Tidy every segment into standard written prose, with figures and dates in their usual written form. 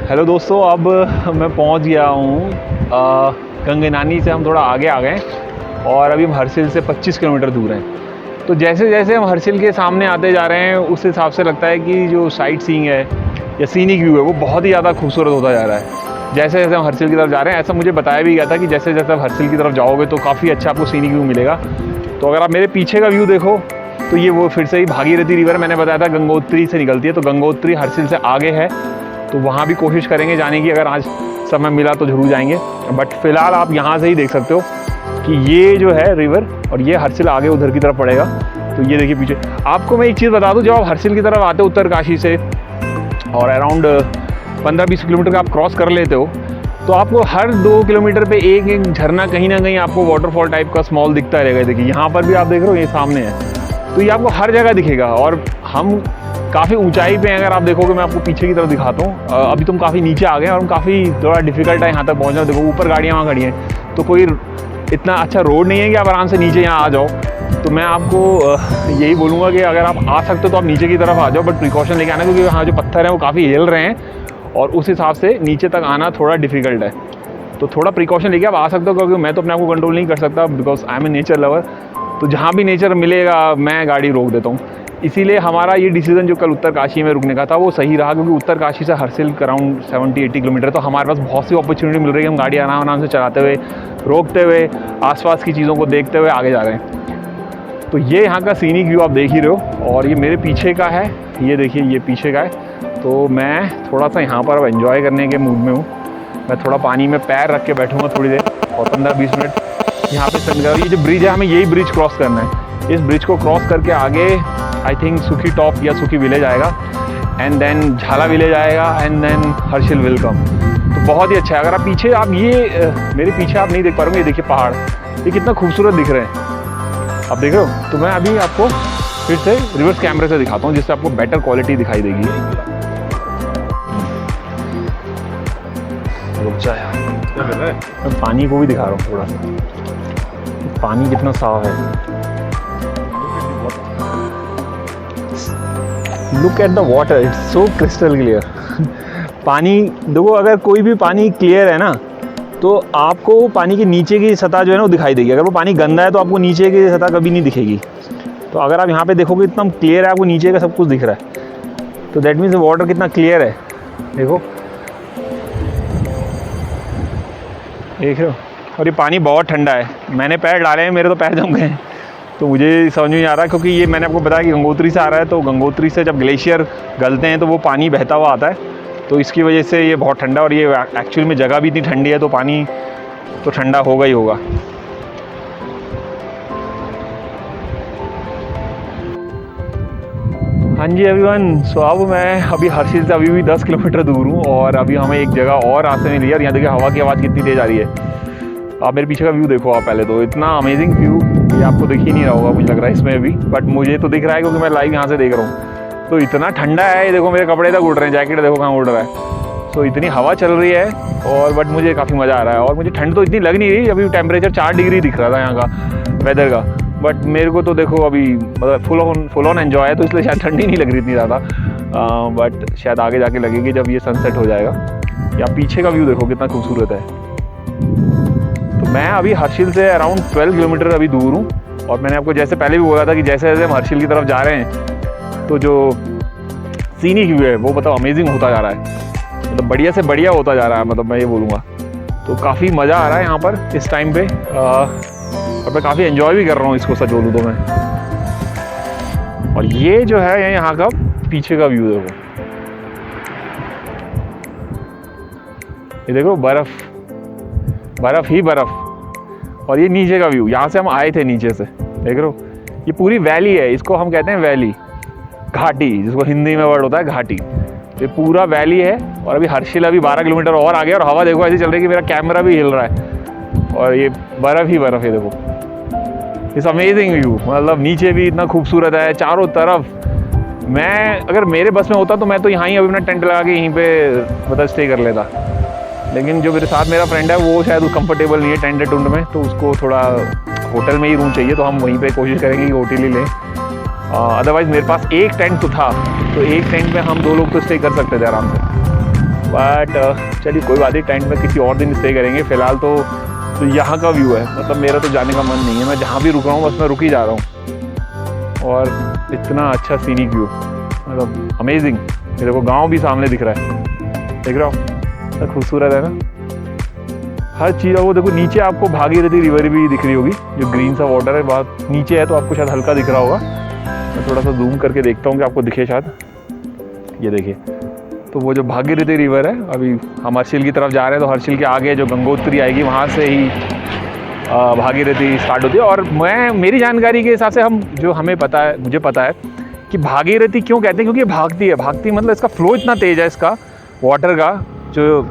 Hello दोस्तों, अब मैं पहुंच गया हूँ गंगनानी से हम थोड़ा आगे आ गए और अभी हम हरसिल से 25 किलोमीटर दूर हैं। तो जैसे जैसे हम हरसिल के सामने आते जा रहे हैं उस हिसाब से लगता है कि जो साइट सीइंग है या सीनिक व्यू है वो बहुत ही ज़्यादा खूबसूरत होता जा रहा है। जैसे जैसे हम हरसिल की तरफ जा रहे हैं, ऐसा मुझे बताया भी गया था कि जैसे जैसे आप हरसिल की तरफ जाओगे तो काफ़ी अच्छा आपको सीनिक व्यू मिलेगा। तो अगर आप मेरे पीछे का व्यू देखो तो ये वो फिर से ही भागीरथी रिवर मैंने बताया था गंगोत्री से निकलती है, तो गंगोत्री हरसिल से आगे है, तो वहाँ भी कोशिश करेंगे जाने की। अगर आज समय मिला तो ज़रूर जाएंगे, बट फ़िलहाल आप यहाँ से ही देख सकते हो कि ये जो है रिवर और ये हरसिल आगे उधर की तरफ पड़ेगा। तो ये देखिए पीछे। आपको मैं एक चीज़ बता दूँ, जब आप हरसिल की तरफ आते हो उत्तरकाशी से और अराउंड 15-20 किलोमीटर का आप क्रॉस कर लेते हो तो आपको हर 2 किलोमीटर पे एक एक झरना कहीं ना कहीं आपको वाटरफॉल टाइप का स्मॉल दिखता रहेगा। देखिए यहाँ पर भी आप देख रहे हो, ये सामने है, तो ये आपको हर जगह दिखेगा। और हम काफ़ी ऊंचाई पे हैं, अगर आप देखोगे मैं आपको पीछे की तरफ दिखाता हूँ। अभी तुम काफ़ी नीचे आ गए और हम काफ़ी थोड़ा डिफिकल्ट है यहाँ तक पहुँचना। देखो ऊपर गाड़ियाँ वहाँ खड़ी हैं, तो कोई इतना अच्छा रोड नहीं है कि आप आराम से नीचे यहाँ आ जाओ। तो मैं आपको यही बोलूँगा कि अगर आप आ सकते हो तो आप नीचे की तरफ आ जाओ, बट प्रिकॉशन लेके आना, क्योंकि यहाँ जो पत्थर हैं वो काफ़ी हिल रहे हैं और उस हिसाब से नीचे तक आना थोड़ा डिफिकल्ट है। तो थोड़ा प्रिकॉशन लेके आप आ सकते हो, क्योंकि मैं तो अपने आप को कंट्रोल नहीं कर सकता because I am a nature lover. तो जहाँ भी नेचर मिलेगा मैं गाड़ी रोक देता हूँ। इसीलिए हमारा ये डिसीज़न जो कल उत्तरकाशी में रुकने का था वो सही रहा, क्योंकि उत्तरकाशी से हरसिल अराउंड 70-80 किलोमीटर, तो हमारे पास बहुत सी अपॉर्चुनिटी मिल रही है। हम गाड़ी आराम आराम से चलाते हुए, रोकते हुए, आसपास की चीज़ों को देखते हुए आगे जा रहे हैं। तो ये यहाँ का सीनिक व्यू आप देख ही रहे हो और ये मेरे पीछे का है, ये देखिए ये पीछे का है। तो मैं थोड़ा सा यहाँ पर अब एंजॉय करने के मूड में हूँ। मैं थोड़ा पानी में पैर रख के बैठूँगा थोड़ी देर और 15-20 मिनट यहाँ पे स्पेंड करूँगा। ये जो ब्रिज है, हमें यही ब्रिज क्रॉस करना है। इस ब्रिज को क्रॉस करके आगे आई थिंक सुखी टॉप या सुखी विलेज आएगा एंड देन झाला विलेज आएगा एंड देन हरसिल वेलकम। तो बहुत ही अच्छा है। अगर आप पीछे आप ये मेरे पीछे आप नहीं देख पा रहे, ये देखिए पहाड़, ये कितना खूबसूरत दिख रहे हैं, आप देख रहे हो। तो मैं अभी आपको फिर से रिवर्स कैमरे से दिखाता हूँ जिससे आपको बेटर क्वालिटी दिखाई देगी। रुक जा यार, मैं पानी को भी दिखा रहा हूँ थोड़ा सा, पानी कितना साफ है। Look at the water, it's so crystal clear. पानी देखो, अगर कोई भी पानी क्लियर है ना तो आपको पानी के नीचे की सतह जो है ना वो दिखाई देगी। अगर वो पानी गंदा है तो आपको नीचे की सतह कभी नहीं दिखेगी। तो अगर आप यहाँ पे देखोगे इतना क्लियर है, आपको नीचे का सब कुछ दिख रहा है, तो दैट मीन्स वाटर कितना क्लियर है। देखो देख रहे हो, और ये पानी बहुत ठंडा है। मैंने पैर डाले हैं, मेरे तो पैर जम गए हैं, तो मुझे समझ नहीं आ रहा, क्योंकि ये मैंने आपको बताया कि गंगोत्री से आ रहा है। तो गंगोत्री से जब ग्लेशियर गलते हैं तो वो पानी बहता हुआ आता है, तो इसकी वजह से ये बहुत ठंडा, और ये एक्चुअल में जगह भी इतनी ठंडी है तो पानी तो ठंडा होगा ही होगा। हाँ जी एवरीवन, सो अब मैं अभी हरसिल से अभी भी 10 किलोमीटर दूर हूँ और अभी हमें एक जगह और रास्ते में लिया। और यहाँ देखिए हवा की आवाज़ कितनी तेज़ आ रही है। आप मेरे पीछे का व्यू देखो, आप पहले तो इतना अमेजिंग व्यू ये आपको दिख ही नहीं रहा होगा मुझे लग रहा है इसमें भी, बट मुझे तो दिख रहा है क्योंकि मैं लाइव यहाँ से देख रहा हूँ। तो इतना ठंडा है, ये देखो मेरे कपड़े तक उड़ रहे हैं, जैकेट देखो कहाँ उड़ रहा है। तो इतनी हवा चल रही है और बट मुझे काफ़ी मज़ा आ रहा है। और मुझे ठंड तो इतनी लग नहीं रही, अभी टेम्परेचर 4 डिग्री दिख रहा था यहाँ का वेदर का, बट मेरे को तो देखो अभी मतलब फुल ऑन एंजॉय है, तो इसलिए शायद ठंडी नहीं लग रही इतनी ज़्यादा। बट शायद आगे जाके लगेगी जब ये सनसेट हो जाएगा। या पीछे का व्यू देखो कितना खूबसूरत है। तो मैं अभी हरसिल से अराउंड 12 किलोमीटर अभी दूर हूँ और मैंने आपको जैसे पहले भी बोला था कि जैसे जैसे हम हरसिल की तरफ जा रहे हैं तो जो सीनिक व्यू है वो मतलब अमेजिंग होता जा रहा है, मतलब बढ़िया से बढ़िया होता जा रहा है, मतलब मैं ये बोलूँगा। तो काफ़ी मज़ा आ रहा है यहाँ पर इस टाइम पे और मैं काफ़ी एंजॉय भी कर रहा हूँ इसको, सच बोलूँ तो मैं। और ये जो है यहाँ का पीछे का व्यू देखो, ये देखो बर्फ़ बर्फ़ ही बर्फ़। और ये नीचे का व्यू, यहाँ से हम आए थे नीचे से, देख रहे हो ये पूरी वैली है, इसको हम कहते हैं वैली, घाटी जिसको हिंदी में वर्ड होता है घाटी। ये पूरा वैली है और अभी हरसिल अभी 12 किलोमीटर और आगे, और हवा देखो ऐसी चल रही है कि मेरा कैमरा भी हिल रहा है और ये बर्फ़ ही बर्फ़ है। देखो इस अमेजिंग व्यू, मतलब नीचे भी इतना खूबसूरत है चारों तरफ। मैं अगर मेरे बस में होता तो मैं तो यहाँ ही अभी अपना टेंट लगा के यहीं पे मतलब स्टे कर लेता, लेकिन जो मेरे साथ मेरा फ्रेंड है वो शायद कंफर्टेबल नहीं है टेंट टुंड में, तो उसको थोड़ा होटल में ही रूम चाहिए, तो हम वहीं पे कोशिश करेंगे कि होटल ही लें। अदरवाइज़ मेरे पास एक टेंट तो था, तो एक टेंट में हम 2 लोग तो स्टे कर सकते थे आराम से। बट चलिए कोई बात नहीं, टेंट में किसी और दिन स्टे करेंगे। फ़िलहाल तो यहाँ का व्यू है, मतलब मेरा तो जाने का मन नहीं है, मैं जहाँ भी रुक रहा हूँ बस मैं रुक ही जा रहा हूँ। और इतना अच्छा सीनिक व्यू, मतलब अमेजिंग। मेरे को गांव भी सामने दिख रहा है, देख रहा हूँ, इतना खूबसूरत है ना हर चीज़। वो देखो नीचे आपको भागीरथी रिवर भी दिख रही होगी, जो ग्रीन सा वाटर है बहुत नीचे है, तो आपको शायद हल्का दिख रहा होगा। मैं थोड़ा सा जूम करके देखता हूँ कि आपको दिखे शायद। ये देखिए, तो वो जो भागीरथी रिवर है, अभी हम हर्षिल की तरफ जा रहे हैं, तो हर्षिल के आगे जो गंगोत्री आएगी वहाँ से ही भागीरथी स्टार्ट होती है। और मेरी जानकारी के हिसाब से हमें पता है, मुझे पता है कि भागीरथी क्यों कहते हैं, क्योंकि भागती है। भागती मतलब इसका फ्लो इतना तेज़ है, इसका वाटर का जो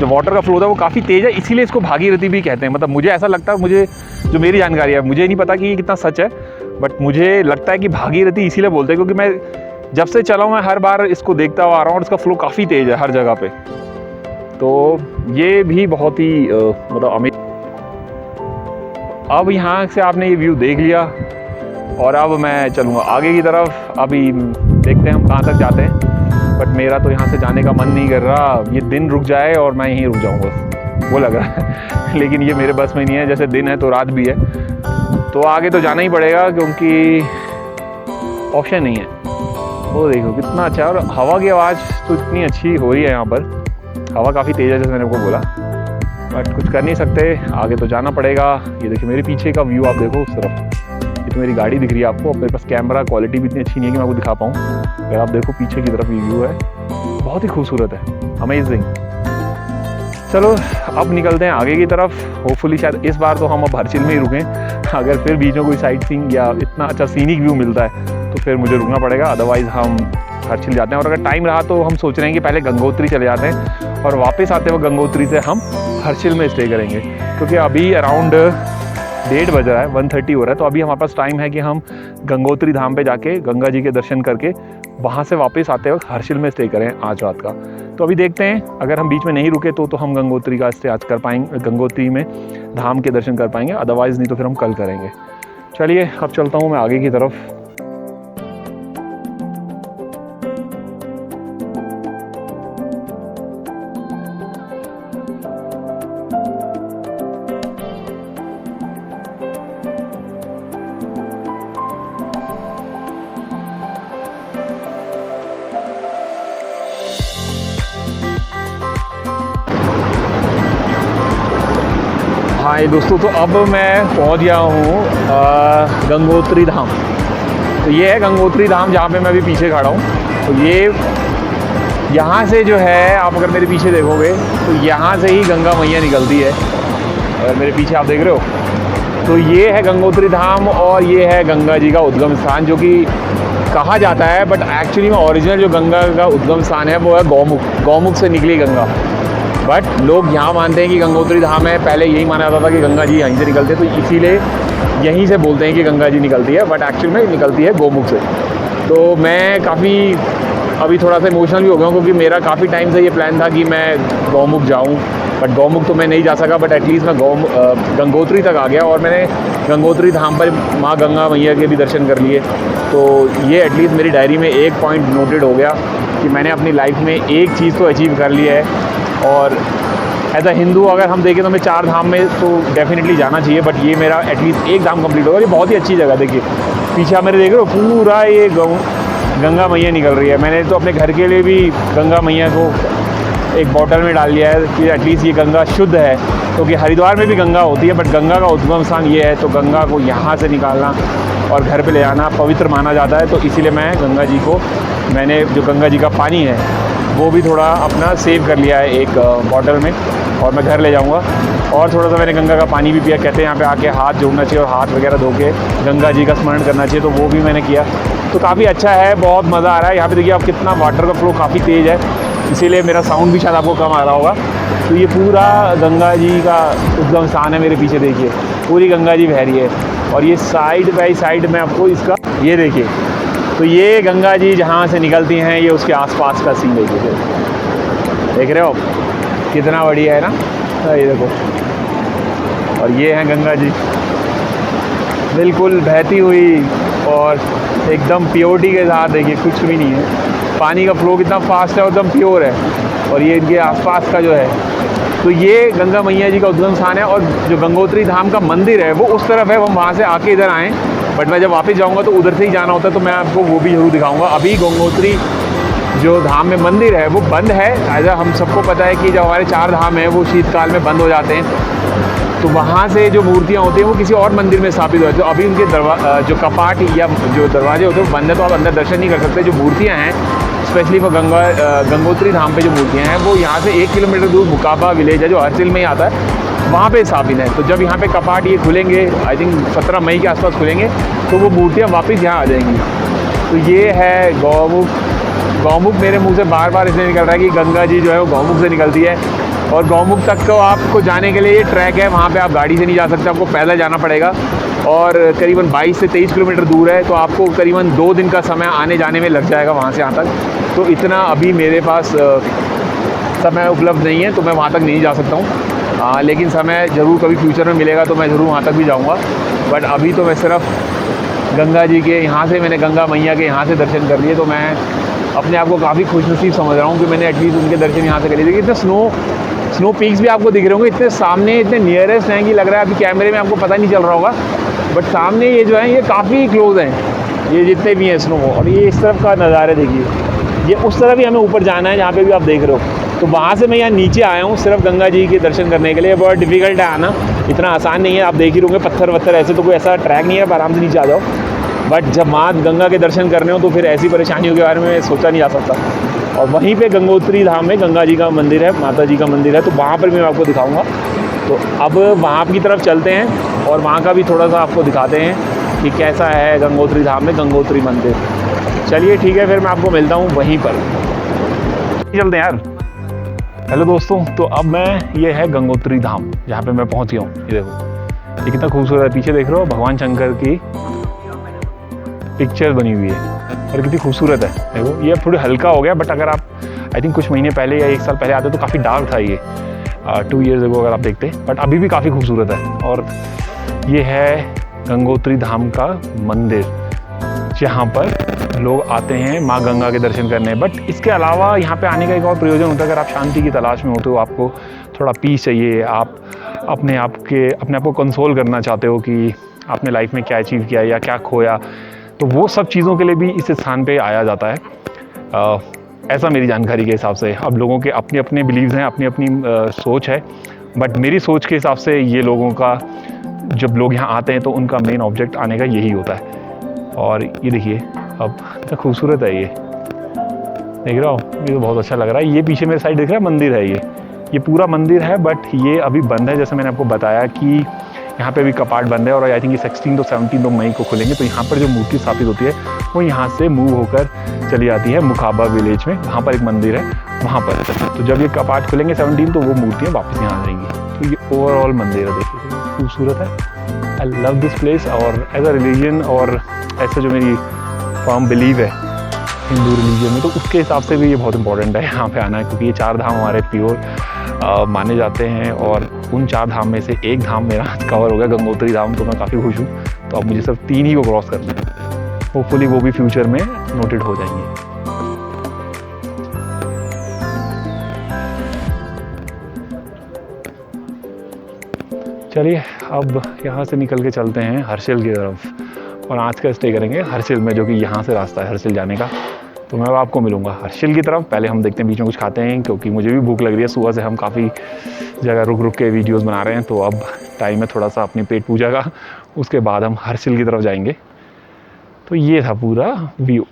वाटर का फ्लो था वो काफ़ी तेज़ है, इसीलिए इसको भागीरथी भी कहते हैं। मतलब मुझे ऐसा लगता है, मुझे जो मेरी जानकारी है, मुझे नहीं पता कि ये कितना सच है, बट मुझे लगता है कि भागीरथी इसीलिए बोलते हैं क्योंकि मैं जब से चला हूँ मैं हर बार इसको देखता हुआ आ रहा हूँ और इसका फ्लो काफ़ी तेज़ है हर जगह पे। तो ये भी बहुत ही मतलब अमेजिंग। अब यहाँ से आपने ये व्यू देख लिया और अब मैं चलूँगा आगे की तरफ। अभी देखते हैं हम कहाँ तक जाते हैं, बट मेरा तो यहाँ से जाने का मन नहीं कर रहा। ये दिन रुक जाए और मैं यहीं रुक जाऊँ बस, वो लग रहा है लेकिन ये मेरे बस में नहीं है, जैसे दिन है तो रात भी है, तो आगे तो जाना ही पड़ेगा क्योंकि ऑप्शन नहीं है। वो देखो कितना अच्छा, और हवा की आवाज़ तो इतनी अच्छी हो रही है यहाँ पर। हवा काफ़ी तेज़ है जैसे मैंने आपको बोला, बट कुछ कर नहीं सकते, आगे तो जाना पड़ेगा। ये देखिए मेरे पीछे का व्यू आप देखो उस तरफ, ये तो मेरी गाड़ी दिख रही है आपको। मेरे पास कैमरा क्वालिटी भी इतनी अच्छी नहीं है कि मैं आपको दिखा पाऊँ, अगर आप देखो पीछे की तरफ ये व्यू है, बहुत ही खूबसूरत है, अमेजिंग। चलो अब निकलते हैं आगे की तरफ। होपफुली शायद इस बार तो हम अब हर्षिल में ही रुकें। अगर फिर बीच में कोई साइट सीइंग या इतना अच्छा सीनिक व्यू मिलता है तो फिर मुझे रुकना पड़ेगा, अदरवाइज़ हम हर्षिल जाते हैं। और अगर टाइम रहा तो हम सोच रहे हैं कि पहले गंगोत्री चले जाते हैं और वापस आते हुए गंगोत्री से हम हर्षिल में स्टे करेंगे, क्योंकि अभी अराउंड 1:30 बज रहा है, 1:30 हो रहा है। तो अभी हमारे पास टाइम है कि हम गंगोत्री धाम पे जाके गंगा जी के दर्शन करके वहाँ से वापस आते वक्त हर्षिल में स्टे करें आज रात का। तो अभी देखते हैं, अगर हम बीच में नहीं रुके तो हम गंगोत्री का स्टे आज कर पाएंगे, गंगोत्री में धाम के दर्शन कर पाएंगे, अदरवाइज़ नहीं तो फिर हम कल करेंगे। चलिए अब चलता हूँ मैं आगे की तरफ। हाँ दोस्तों, तो अब मैं पहुंच गया हूँ गंगोत्री धाम। तो ये है गंगोत्री धाम जहाँ पे मैं अभी पीछे खड़ा हूँ। तो ये यहाँ से जो है, आप अगर मेरे पीछे देखोगे तो यहाँ से ही गंगा मैया निकलती है, और मेरे पीछे आप देख रहे हो। तो ये है गंगोत्री धाम और ये है गंगा जी का उद्गम स्थान, जो कि कहा जाता है, बट एक्चुअली में ओरिजिनल जो गंगा का उद्गम स्थान है वो है गौमुख। गौमुख से निकली गंगा, बट लोग यहाँ मानते हैं कि गंगोत्री धाम है। पहले यही माना जाता था कि गंगा जी यहीं से निकलते, तो इसीलिए यहीं से बोलते हैं कि गंगा जी निकलती है, बट एक्चुअल में निकलती है गौमुख से। तो मैं काफ़ी अभी थोड़ा सा इमोशनल भी हो गया हूँ, क्योंकि मेरा काफ़ी टाइम से ये प्लान था कि मैं गौमुख जाऊँ, बट गौमुख तो मैं नहीं जा सका, बट एटलीस्ट मैं गंगोत्री तक आ गया और मैंने गंगोत्री धाम पर माँ गंगा मैया के भी दर्शन कर लिए। तो ये एटलीस्ट मेरी डायरी में एक पॉइंट नोटेड हो गया कि मैंने अपनी लाइफ में एक चीज़ तो अचीव कर लिया है। और एज अ हिंदू अगर हम देखें तो मैं 4 धाम में तो डेफिनेटली जाना चाहिए, बट ये मेरा एटलीस्ट एक धाम कंप्लीट होगा। ये बहुत ही अच्छी जगह, देखिए पीछे आप मेरे देख रहे हो, पूरा ये गंगा मैया निकल रही है। मैंने तो अपने घर के लिए भी गंगा मैया को एक बॉटल में डाल लिया है कि एटलीस्ट ये गंगा शुद्ध है, क्योंकि हरिद्वार में भी गंगा होती है, बट गंगा का उद्गम स्थान ये है, तो गंगा को यहाँ से निकालना और घर पे ले जाना पवित्र माना जाता है। तो इसीलिए मैं गंगा जी को, मैंने जो गंगा जी का पानी है वो भी थोड़ा अपना सेव कर लिया है एक बॉटल में, और मैं घर ले जाऊंगा। और थोड़ा सा मैंने गंगा का पानी भी पिया। कहते हैं यहाँ पे आके हाथ जोड़ना चाहिए और हाथ वगैरह धो के गंगा जी का स्मरण करना चाहिए, तो वो भी मैंने किया। तो काफ़ी अच्छा है, बहुत मज़ा आ रहा है। यहाँ पे देखिए आप कितना वाटर का फ्लो काफ़ी तेज़ है, इसीलिए मेरा साउंड भी शायद आपको कम आ रहा होगा। तो ये पूरा गंगा जी का उद्गम स्थान है, मेरे पीछे देखिए पूरी गंगा जी बह रही है। और ये साइड बाई साइड में आपको इसका ये देखिए, तो ये गंगा जी जहाँ से निकलती हैं, ये उसके आसपास का सीन देखिए, देख रहे हो कितना बढ़िया है ना। ये देखो, और ये है गंगा जी बिल्कुल बहती हुई और एकदम प्योरिटी के साथ। देखिए कुछ भी नहीं है, पानी का फ्लो कितना फास्ट है, एकदम प्योर है। और ये इनके आसपास का जो है, तो ये गंगा मैया जी का उद्गम स्थान है। और जो गंगोत्री धाम का मंदिर है वो उस तरफ है, हम वहाँ से आके इधर आएँ, बट मैं जब वापस जाऊँगा तो उधर से ही जाना होता है, तो मैं आपको वो भी ज़रूर दिखाऊँगा। अभी गंगोत्री जो धाम में मंदिर है वो बंद है। ऐसा हम सबको पता है कि जब हमारे 4 धाम हैं वो शीतकाल में बंद हो जाते हैं, तो वहाँ से जो मूर्तियाँ होती हैं वो किसी और मंदिर में स्थापित हो जाती है। तो अभी उनके जो कपाट या जो दरवाजे होते हैं वो बंद है, तो आप अंदर दर्शन नहीं कर सकते। जो मूर्तियाँ हैं स्पेशली वो गंगोत्री धाम पे जो मूर्तियाँ हैं वो यहाँ से 1 किलोमीटर दूर मुकाबा विलेज है जो हरसिल में ही आता है, वहाँ पे स्थापित है। तो जब यहाँ पे कपाट ये खुलेंगे, आई थिंक 17 मई के आसपास खुलेंगे, तो वो मूर्तियाँ वापस यहाँ आ जाएंगी। तो ये है गौमुख। गौमुख मेरे मुंह से बार बार इसलिए निकल रहा है कि गंगा जी जो है वो गौमुख से निकलती है, और गौमुख तक को आपको जाने के लिए ये ट्रैक है, वहाँ पे आप गाड़ी से नहीं जा सकते, आपको पैदल जाना पड़ेगा। और करीबन 22 से 23 किलोमीटर दूर है, तो आपको करीबन 2 दिन का समय आने जाने में लग जाएगा वहाँ से यहाँ तक। तो इतना अभी मेरे पास समय उपलब्ध नहीं है, तो मैं वहाँ तक नहीं जा सकता हूँ। लेकिन समय ज़रूर कभी फ्यूचर में मिलेगा तो मैं ज़रूर वहाँ तक भी जाऊँगा। बट अभी तो मैं सिर्फ गंगा जी के यहाँ से, मैंने गंगा मैया के यहाँ से दर्शन कर लिए, तो मैं अपने आप को काफ़ी खुशनसीब समझ रहा हूँ कि मैंने एटलीस्ट उनके दर्शन यहाँ से कर लिए। देखिए इतने स्नो पीक्स भी आपको दिख रहे होंगे, इतने सामने, इतने नियरेस्ट हैं कि लग रहा है अभी कैमरे में आपको पता नहीं चल रहा होगा, बट सामने ये जो है ये काफ़ी क्लोज हैं, ये जितने भी हैं स्नो। और ये इस तरफ का नज़ारा देखिए, ये उस तरफ ही हमें ऊपर जाना है जहाँ पे भी आप देख रहे हो। तो वहाँ से मैं यहाँ नीचे आया हूँ सिर्फ गंगा जी के दर्शन करने के लिए। बहुत डिफ़िकल्ट है आना, इतना आसान नहीं है, आप देख ही रहोगे पत्थर वत्थर, ऐसे तो कोई ऐसा ट्रैक नहीं है, आप आराम से नीचे आ जाओ। बट जब माँ गंगा के दर्शन करने हो तो फिर ऐसी परेशानियों के बारे में सोचा नहीं जा सकता। और वहीं पे गंगोत्री धाम में गंगा जी का मंदिर है, माता जी का मंदिर है, तो वहाँ पर मैं आपको दिखाऊंगा। तो अब वहाँ की तरफ चलते हैं और वहाँ का भी थोड़ा सा आपको दिखाते हैं कि कैसा है गंगोत्री धाम में गंगोत्री मंदिर। चलिए ठीक है, फिर मैं आपको मिलता हूँ वहीं पर। चलते हैं यार। हेलो दोस्तों, तो अब मैं, ये है गंगोत्री धाम जहाँ पे मैं पहुँच गया हूँ। ये देखो, ये कितना खूबसूरत है, पीछे देख रहे हो भगवान शंकर की पिक्चर बनी हुई है और कितनी खूबसूरत है। देखो ये थोड़ी हल्का हो गया, बट अगर आप आई थिंक कुछ महीने पहले या 1 साल पहले आते तो काफ़ी डार्क था ये, 2 ईयर्स अगो अगर आप देखते, बट अभी भी काफ़ी खूबसूरत है। और ये है गंगोत्री धाम का मंदिर जहाँ पर लोग आते हैं माँ गंगा के दर्शन करने। बट इसके अलावा यहाँ पे आने का एक और प्रयोजन होता है, अगर आप शांति की तलाश में होते हो, आपको थोड़ा पीस चाहिए, आप अपने आप को कंसोल करना चाहते हो कि आपने लाइफ में क्या अचीव किया या क्या खोया, तो वो सब चीज़ों के लिए भी इस स्थान पे आया जाता है। ऐसा मेरी जानकारी के हिसाब से। अब लोगों के अपने अपने बिलीव्स हैं, अपनी अपनी सोच है, बट मेरी सोच के हिसाब से ये लोगों का, जब लोग यहाँ आते हैं तो उनका मेन ऑब्जेक्ट आने का यही होता है। और ये देखिए अब कितना खूबसूरत है, ये देख रहा हो, ये तो बहुत अच्छा लग रहा है। ये पीछे मेरे साइड दिख रहा है मंदिर है, ये पूरा मंदिर है, बट ये अभी बंद है। जैसे मैंने आपको बताया कि यहाँ पे भी कपाट बंद है, और आई थिंक ये 16 तो 17 मई को खुलेंगे। तो यहाँ पर जो मूर्ति स्थापित होती है वो यहाँ से मूव होकर चली जाती है मुकाबा विलेज में, वहाँ पर एक मंदिर है वहाँ पर। तो जब ये कपाट खुलेंगे 17 तो वो मूर्तियाँ वापस यहाँ आ जाएंगी। तो ये ओवरऑल मंदिर है, देखिए खूबसूरत है। I love this place. और एज अ रिलीजन, और ऐसा जो मेरी फर्म बिलीव है हिंदू रिलीजन में, तो उसके हिसाब से भी ये बहुत इंपॉर्टेंट है यहाँ पे आना, क्योंकि ये 4 धाम हमारे प्योर माने जाते हैं। और उन 4 धाम में से एक धाम मेरा कवर हो गया, गंगोत्री धाम, तो मैं काफ़ी खुश हूँ। तो अब मुझे सिर्फ 3 ही को क्रॉस करना है, होपफुली वो भी फ्यूचर में नोटेड हो जाएंगे। चलिए अब यहाँ से निकल के चलते हैं हर्षिल की तरफ, और आज का स्टे करेंगे हर्षिल में, जो कि यहाँ से रास्ता है हर्षिल जाने का। तो मैं आपको मिलूंगा हर्षिल की तरफ। पहले हम देखते हैं, बीच में कुछ खाते हैं, क्योंकि मुझे भी भूख लग रही है। सुबह से हम काफ़ी जगह रुक रुक के वीडियोस बना रहे हैं, तो अब टाइम है थोड़ा सा अपनी पेट पूजा का। उसके बाद हम हर्षिल की तरफ जाएंगे। तो ये था पूरा view.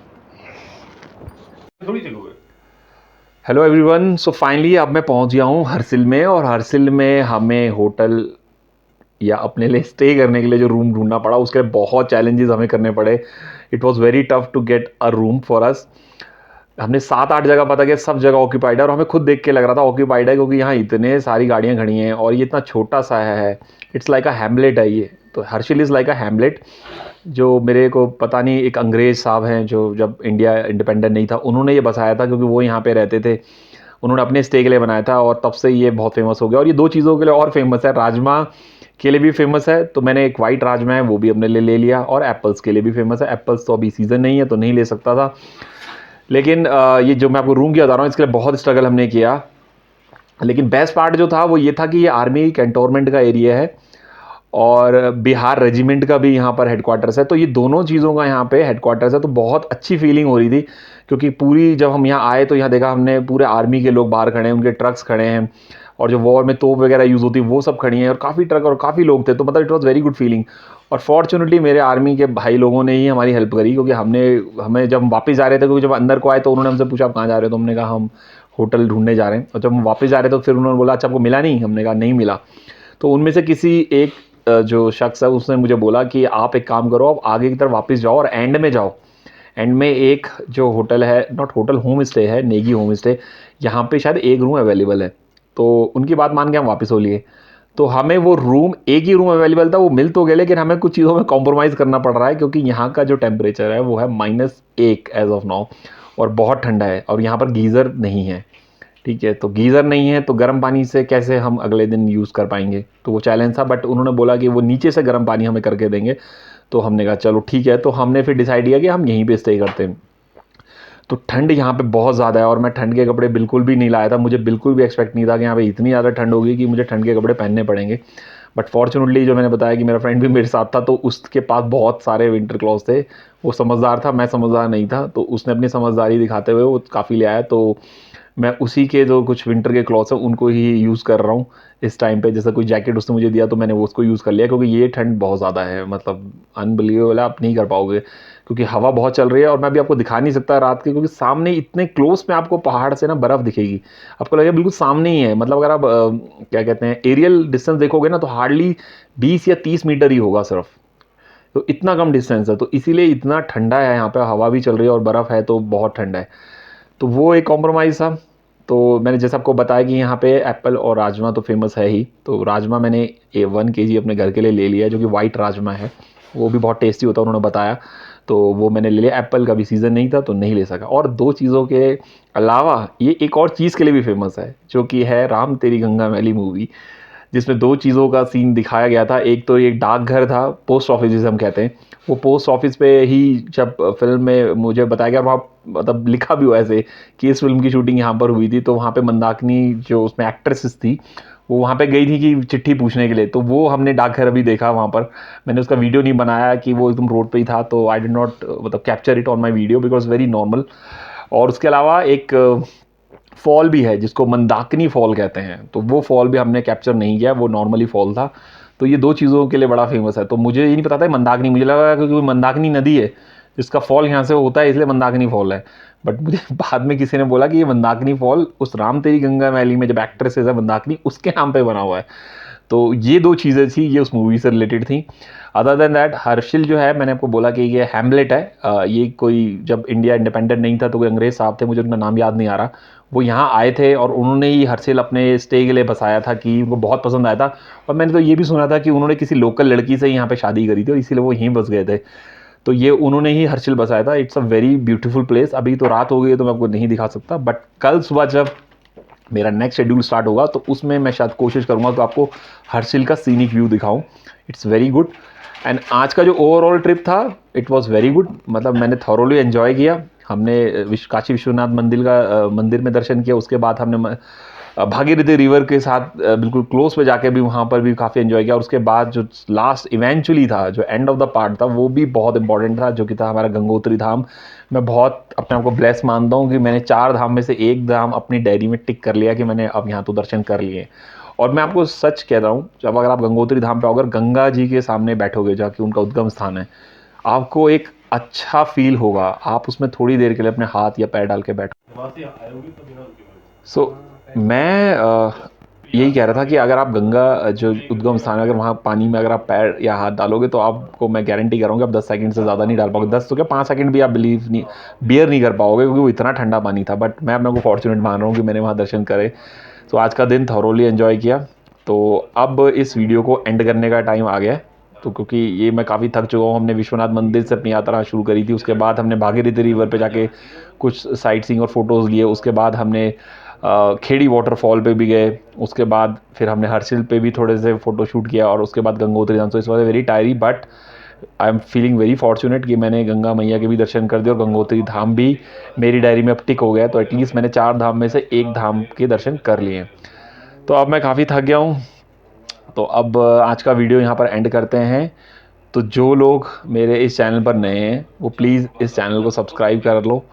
Hello everyone, so finally अब मैं पहुंच गया हूं हर्षिल में, और हर्षिल में हमें होटल या अपने लिए स्टे करने के लिए जो रूम ढूंढना पड़ा, उसके लिए बहुत चैलेंजेस हमें करने पड़े। It was very tough to get a room for us. हमने 7-8 जगह पता किया, सब जगह ऑक्यूपाइड है, और हमें खुद देख के लग रहा था ऑक्यूपाइड है, क्योंकि यहाँ इतने सारी गाड़ियाँ खड़ी हैं और ये इतना छोटा सा है। इट्स लाइक अ हैमलेट है ये। तो Harsil is like a hamlet. जो मेरे को पता नहीं, एक अंग्रेज़ साहब हैं जो जब इंडिया इंडिपेंडेंट नहीं था उन्होंने ये बसाया था, क्योंकि वो यहाँ पे रहते थे, उन्होंने अपने स्टे के लिए बनाया था, और तब से ये बहुत फेमस हो गया। और ये 2 चीज़ों के लिए और फेमस है, राजमा के लिए भी फेमस है, तो मैंने एक वाइट राजमा है वो भी अपने लिए ले लिया, और एप्पल्स के लिए भी फेमस है। एप्पल्स तो अभी सीज़न नहीं है तो नहीं ले सकता था, लेकिन ये जो मैं आपको रूम की बता रहा हूँ इसके लिए बहुत स्ट्रगल हमने किया। लेकिन बेस्ट पार्ट जो था वो ये था कि ये आर्मी कैंटोनमेंट का एरिया है और बिहार रेजिमेंट का भी यहाँ पर हेडक्वार्टर्स है, तो ये दोनों चीज़ों का यहाँ पे हेडक्वार्टर्स है। तो बहुत अच्छी फीलिंग हो रही थी क्योंकि पूरी जब हम यहाँ आए तो यहाँ देखा हमने पूरे आर्मी के लोग बाहर खड़े हैं, उनके ट्रक्स खड़े हैं और जो वॉर में तोप वगैरह यूज़ होती है वो सब खड़ी हैं और काफ़ी ट्रक और काफ़ी लोग थे। तो मतलब it was very good feeling. और फॉर्चुनेटली मेरे आर्मी के भाई लोगों ने ही हमारी हेल्प करी, क्योंकि हमें जब वापस जा रहे थे, क्योंकि जब अंदर को आए तो उन्होंने हमसे पूछा आप कहाँ जा रहे हो, तो हमने कहा हम होटल ढूंढने जा रहे हैं। और जब हम वापस जा रहे थे तो फिर उन्होंने बोला अच्छा आपको मिला नहीं, हमने कहा नहीं मिला। तो उनमें से किसी एक जो शख्स है उसने मुझे बोला कि आप एक काम करो, आप आगे की तरफ वापस जाओ और एंड में जाओ। एंड में एक जो होटल है, नॉट होटल, होम स्टे है, नेगी होम स्टे, यहाँ पे शायद एक रूम अवेलेबल है। तो उनकी बात मान के हम वापस हो लिए। तो हमें वो रूम, एक ही रूम अवेलेबल था, वो मिल तो गया लेकिन हमें कुछ चीज़ों में कॉम्प्रोमाइज़ करना पड़ रहा है क्योंकि यहाँ का जो टेम्परेचर है वो है -1 एज ऑफ नाउ और बहुत ठंडा है और यहाँ पर गीज़र नहीं है। ठीक है, तो गीज़र नहीं है तो गर्म पानी से कैसे हम अगले दिन यूज़ कर पाएंगे, तो वो चैलेंज था। बट उन्होंने बोला कि वो नीचे से गर्म पानी हमें करके देंगे। तो हमने कहा चलो ठीक है, तो हमने फिर डिसाइड किया कि हम यहीं पे स्टे करते हैं। तो ठंड यहाँ पे बहुत ज़्यादा है और मैं ठंड के कपड़े बिल्कुल भी नहीं लाया था। मुझे बिल्कुल भी एक्सपेक्ट नहीं था कि यहाँ पे इतनी ज़्यादा ठंड होगी कि मुझे ठंड के कपड़े पहनने पड़ेंगे। बट फॉर्चुनेटली जो मैंने बताया कि मेरा फ्रेंड भी मेरे साथ था, तो उसके पास बहुत सारे विंटर क्लॉथ्स थे। वो समझदार था, मैं समझदार नहीं था, तो उसने अपनी समझदारी दिखाते हुए वो काफ़ी ले आया। तो मैं उसी के जो कुछ विंटर के क्लॉथ्स हैं उनको ही यूज़ कर रहा हूँ इस टाइम पे। जैसा कोई जैकेट उसने मुझे दिया तो मैंने वो उसको यूज़ कर लिया, क्योंकि ये ठंड बहुत ज़्यादा है, मतलब अनबिलीवेबल है, आप नहीं कर पाओगे क्योंकि हवा बहुत चल रही है। और मैं भी आपको दिखा नहीं सकता रात के, क्योंकि सामने इतने क्लोज में आपको पहाड़ से ना बर्फ़ दिखेगी, आपको लगेगा बिल्कुल सामने ही है। मतलब अगर आप क्या कहते हैं एरियल डिस्टेंस देखोगे ना तो हार्डली 20 या 30 मीटर ही होगा सिर्फ। तो इतना कम डिस्टेंस है, तो इसीलिए इतना ठंडा है यहाँ पे, हवा भी चल रही है और बर्फ़ है तो बहुत ठंडा है। तो वो एक कॉम्प्रोमाइज़ था। तो मैंने जैसे आपको बताया कि यहाँ पे एप्पल और राजमा तो फेमस है ही, तो राजमा मैंने 1 केजी अपने घर के लिए ले लिया है, जो कि वाइट राजमा है, वो भी बहुत टेस्टी होता है उन्होंने बताया। तो वो मैंने ले लिया। एप्पल का भी सीज़न नहीं था तो नहीं ले सका। और 2 चीज़ों के अलावा ये एक और चीज़ के लिए भी फेमस है, जो कि है राम तेरी गंगा मैली मूवी, जिसमें 2 चीज़ों का सीन दिखाया गया था। एक तो एक डाकघर था, पोस्ट ऑफिस जिसे हम कहते हैं, वो पोस्ट ऑफिस पे ही जब फिल्म में मुझे बताया गया, वहाँ मतलब लिखा भी हुआ ऐसे कि इस फिल्म की शूटिंग यहाँ पर हुई थी। तो वहाँ पे मंदाकिनी जो उसमें एक्ट्रेसेस थी वो वहाँ पे गई थी कि चिट्ठी पूछने के लिए, तो वो हमने डाकघर अभी देखा वहाँ पर। मैंने उसका वीडियो नहीं बनाया कि वो एकदम रोड पे ही था, तो आई डिड नॉट मतलब capture it on my video because very normal. और उसके अलावा एक फॉल भी है जिसको मंदाकिनी फॉल कहते हैं, तो वो फॉल भी हमने कैप्चर नहीं किया, वो नॉर्मली फॉल था। तो ये 2 चीज़ों के लिए बड़ा फेमस है। तो मुझे ये नहीं पता था मंदाकिनी, मुझे लगा क्योंकि मंदाकिनी नदी है जिसका फॉल यहाँ से होता है इसलिए मंदाकिनी फॉल है। बट मुझे बाद में किसी ने बोला कि ये मंदाकिनी फॉल उस राम तेरी गंगा मैली में जब एक्ट्रेसेस है मंदाकिनी उसके नाम पे बना हुआ है। तो ये 2 चीज़ें थी, ये उस मूवी से रिलेटेड थी। अदर देन दैट हर्षिल जो है, मैंने आपको बोला कि ये हैमलेट है। ये कोई जब इंडिया इंडिपेंडेंट नहीं था तो कोई अंग्रेज़ साहब थे, मुझे उनका नाम याद नहीं आ रहा, वो यहाँ आए थे और उन्होंने ही हर्षिल अपने स्टे के लिए बसाया था कि उनको बहुत पसंद आया था। और मैंने तो ये भी सुना था कि उन्होंने किसी लोकल लड़की से यहाँ पे शादी करी थी और इसीलिए वो यहीं बस गए थे। तो ये उन्होंने ही हर्षिल बसाया था। It's a very beautiful place. अभी तो रात हो गई है तो मैं आपको नहीं दिखा सकता, बट कल सुबह जब मेरा नेक्स्ट शेड्यूल स्टार्ट होगा तो उसमें मैं शायद कोशिश करूँगा तो आपको हर्षिल का सीनिक व्यू दिखाऊँ। It's very good. एंड आज का जो ओवरऑल ट्रिप था इट वाज वेरी गुड, मतलब मैंने थॉरोली एंजॉय किया। हमने काशी विश्वनाथ मंदिर में दर्शन किया, उसके बाद हमने भागीरथी रिवर के साथ बिल्कुल क्लोज पे जाके भी वहाँ पर भी काफ़ी एंजॉय किया। और उसके बाद जो लास्ट इवेंचुअली था, जो एंड ऑफ द पार्ट था, वो भी बहुत इंपॉर्टेंट था, जो कि था हमारा गंगोत्री धाम। मैं बहुत अपने आप को ब्लेस मानता हूँ कि मैंने 4 धाम में से एक धाम अपनी डायरी में टिक कर लिया कि मैंने अब यहाँ तो दर्शन कर लिए। और मैं आपको सच कह रहा हूँ, जब अगर आप गंगोत्री धाम पे अगर गंगा जी के सामने बैठोगे, जाके उनका उद्गम स्थान है, आपको एक अच्छा फील होगा। आप उसमें थोड़ी देर के लिए अपने हाथ या पैर डाल के बैठो। सो मैं यही कह रहा था कि अगर आप गंगा जो उद्गम स्थान है, अगर वहाँ पानी में अगर आप पैर या हाथ डालोगे तो आपको मैं गारंटी कर रहा हूँ कि आप 10 सेकंड से ज़्यादा नहीं डाल पाओगे। 10 तो क्या 5 सेकंड भी आप बियर नहीं कर पाओगे, क्योंकि वो इतना ठंडा पानी था। बट मैं अपने को फॉर्चुनेट मान रहा हूँ कि मैंने वहाँ दर्शन करे। तो आज का दिन थॉरोली एंजॉय किया। तो अब इस वीडियो को एंड करने का टाइम आ गया है, तो क्योंकि ये मैं काफ़ी थक चुका हूँ। हमने विश्वनाथ मंदिर से अपनी यात्रा शुरू करी थी, उसके बाद हमने भागीरथी रिवर पे जाके कुछ साइट सीइंग और फोटोज़ लिए, उसके बाद हमने खेड़ी वाटरफॉल पे भी गए, उसके बाद फिर हमने हर्षिल पे भी थोड़े से फ़ोटो शूट किया और उसके बाद गंगोत्री धाम। तो इस was very tired, but I am feeling very fortunate कि मैंने गंगा मैया के भी दर्शन कर दिए और गंगोत्री धाम भी मेरी डायरी में अब टिक हो गया। तो एटलीस्ट मैंने 4 धाम में से 1 धाम के दर्शन कर लिए हैं। तो अब मैं काफ़ी थक गया हूँ, तो अब आज का वीडियो यहाँ पर एंड करते हैं। तो जो लोग मेरे इस चैनल पर नए हैं वो प्लीज़ इस चैनल को सब्सक्राइब कर लो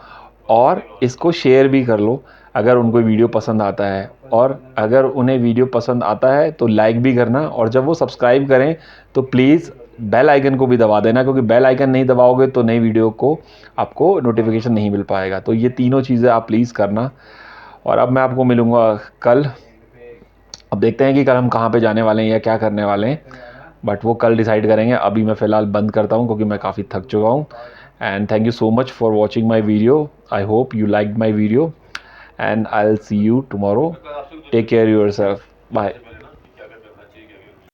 और इसको शेयर भी कर लो अगर उनको वीडियो पसंद आता है। और अगर उन्हें वीडियो पसंद आता है तो लाइक भी करना, और जब वो सब्सक्राइब करें तो प्लीज़ बेल आइकन को भी दबा देना, क्योंकि बेल आइकन नहीं दबाओगे तो नई वीडियो को आपको नोटिफिकेशन नहीं मिल पाएगा। तो ये तीनों चीज़ें आप प्लीज़ करना। और अब मैं आपको मिलूँगा कल। अब देखते हैं कि कल हम कहाँ पे जाने वाले हैं या क्या करने वाले हैं, बट वो कल डिसाइड करेंगे। अभी मैं फ़िलहाल बंद करता हूँ क्योंकि मैं काफ़ी थक चुका हूँ। And thank you so much for watching my video. I hope you like my video and I will see you tomorrow. Take care yourself. Bye.